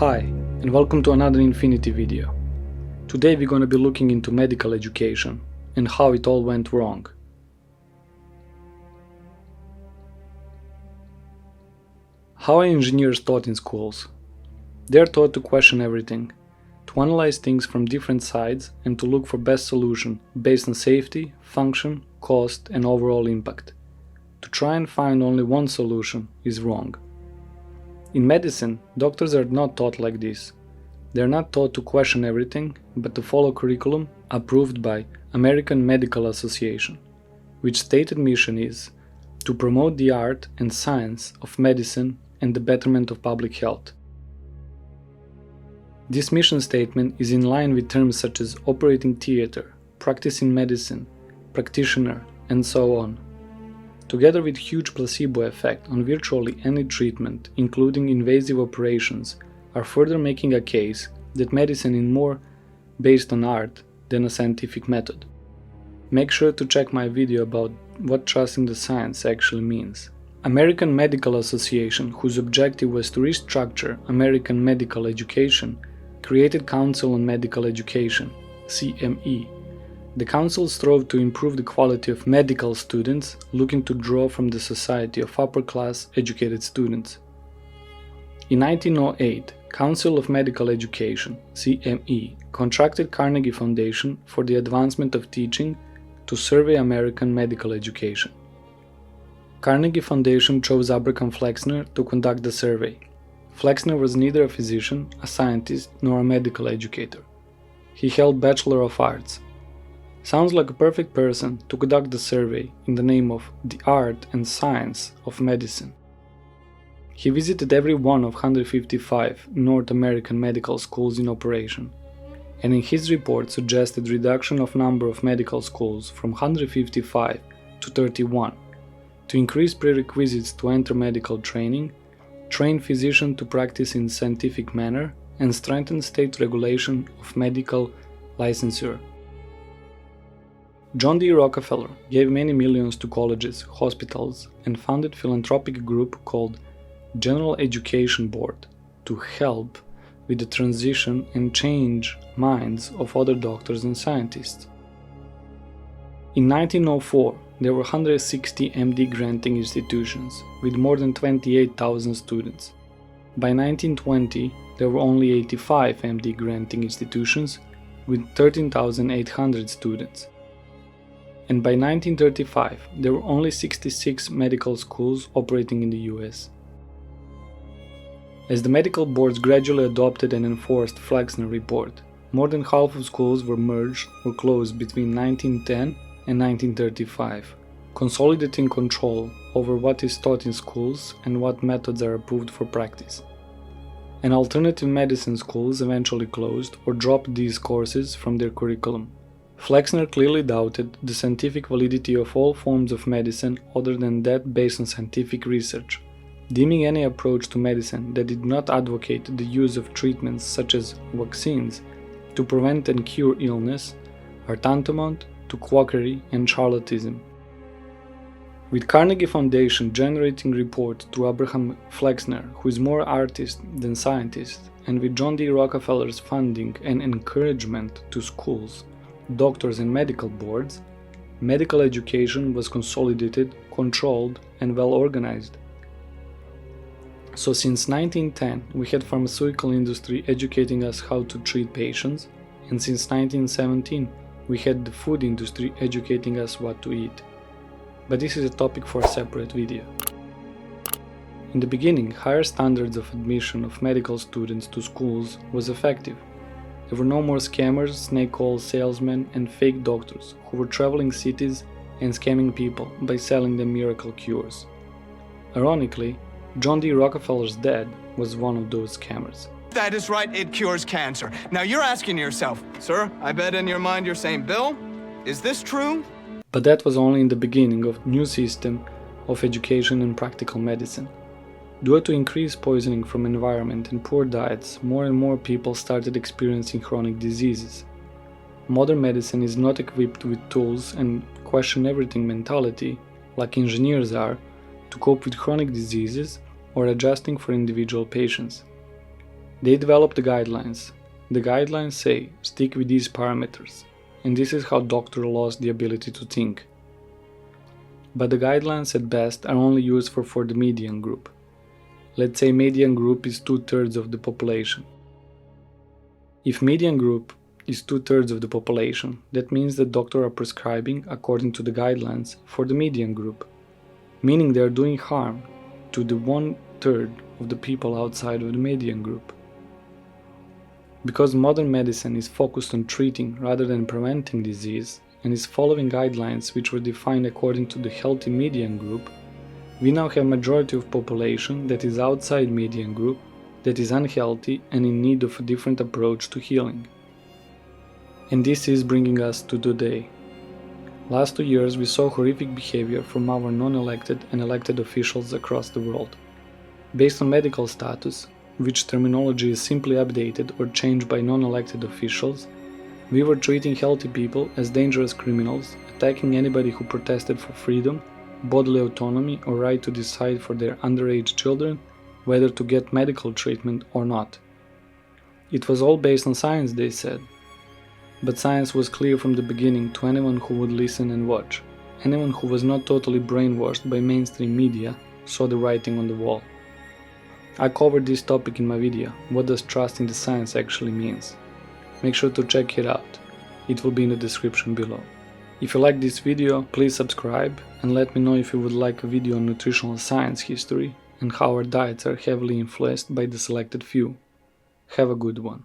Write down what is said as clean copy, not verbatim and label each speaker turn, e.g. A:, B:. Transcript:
A: Hi, and welcome to another Infinity video. Today we're gonna be looking into medical education and how it all went wrong. How are engineers taught in schools? They're taught to question everything, to analyze things from different sides and to look for best solution based on safety, function, cost and overall impact. To try and find only one solution is wrong. In medicine, doctors are not taught like this. They are not taught to question everything, but to follow curriculum approved by American Medical Association, which stated mission is to promote the art and science of medicine and the betterment of public health. This mission statement is in line with terms such as operating theater, practicing medicine, practitioner, and so on, together with huge placebo effect on virtually any treatment, including invasive operations, are further making a case that medicine is more based on art than a scientific method. Make sure to check my video about what trusting the science actually means. American Medical Association, whose objective was to restructure American medical education, created Council on Medical Education, CME. The council strove to improve the quality of medical students, looking to draw from the society of upper-class educated students. In 1908, Council of Medical Education, CME, contracted Carnegie Foundation for the advancement of teaching to survey American medical education. Carnegie Foundation chose Abraham Flexner to conduct the survey. Flexner was neither a physician, a scientist, nor a medical educator. He held Bachelor of Arts. Sounds like a perfect person to conduct the survey in the name of the art and science of medicine. He visited every one of 155 North American medical schools in operation, and in his report suggested reduction of number of medical schools from 155 to 31, to increase prerequisites to enter medical training, train physicians to practice in scientific manner, and strengthen state regulation of medical licensure. John D. Rockefeller gave many millions to colleges, hospitals, and founded a philanthropic group called General Education Board to help with the transition and change minds of other doctors and scientists. In 1904, there were 160 MD granting institutions with more than 28,000 students. By 1920, there were only 85 MD granting institutions with 13,800 students. And by 1935, there were only 66 medical schools operating in the US. As the medical boards gradually adopted and enforced Flexner report, more than half of schools were merged or closed between 1910 and 1935, consolidating control over what is taught in schools and what methods are approved for practice. And alternative medicine schools eventually closed or dropped these courses from their curriculum. Flexner clearly doubted the scientific validity of all forms of medicine other than that based on scientific research, deeming any approach to medicine that did not advocate the use of treatments such as vaccines to prevent and cure illness are tantamount to quackery and charlatanism. With Carnegie Foundation generating reports through Abraham Flexner, who is more artist than scientist, and with John D. Rockefeller's funding and encouragement to schools, doctors and medical boards, medical education was consolidated, controlled, and well organized. So since 1910, we had pharmaceutical industry educating us how to treat patients, and since 1917, we had the food industry educating us what to eat. But this is a topic for a separate video. In the beginning, higher standards of admission of medical students to schools was effective. There were no more scammers, snake oil salesmen, and fake doctors who were traveling cities and scamming people by selling them miracle cures. Ironically, John D. Rockefeller's dad was one of those scammers.
B: That is right, it cures cancer. Now you're asking yourself, sir, I bet in your mind you're saying, Bill, is this true?
A: But that was only in the beginning of a new system of education and practical medicine. Due to increased poisoning from environment and poor diets, more and more people started experiencing chronic diseases. Modern medicine is not equipped with tools and question everything mentality, like engineers are, to cope with chronic diseases or adjusting for individual patients. They developed the guidelines. The guidelines say, stick with these parameters, and this is how doctor lost the ability to think. But the guidelines at best are only useful for the median group. Let's say median group is 2/3 of the population. If median group is 2/3 of the population, that means that doctors are prescribing according to the guidelines for the median group, meaning they are doing harm to the 1/3 of the people outside of the median group. Because modern medicine is focused on treating rather than preventing disease and is following guidelines which were defined according to the healthy median group, we now have majority of population that is outside median group, that is unhealthy and in need of a different approach to healing. And this is bringing us to today. Last 2 years we saw horrific behavior from our non-elected and elected officials across the world. Based on medical status, which terminology is simply updated or changed by non-elected officials, we were treating healthy people as dangerous criminals, attacking anybody who protested for freedom, bodily autonomy or right to decide for their underage children whether to get medical treatment or not. It was all based on science, they said. But science was clear from the beginning to anyone who would listen and watch. Anyone who was not totally brainwashed by mainstream media saw the writing on the wall. I covered this topic in my video, what does trust in the science actually means. Make sure to check it out, it will be in the description below. If you like this video, please subscribe and let me know if you would like a video on nutritional science history and how our diets are heavily influenced by the selected few. Have a good one.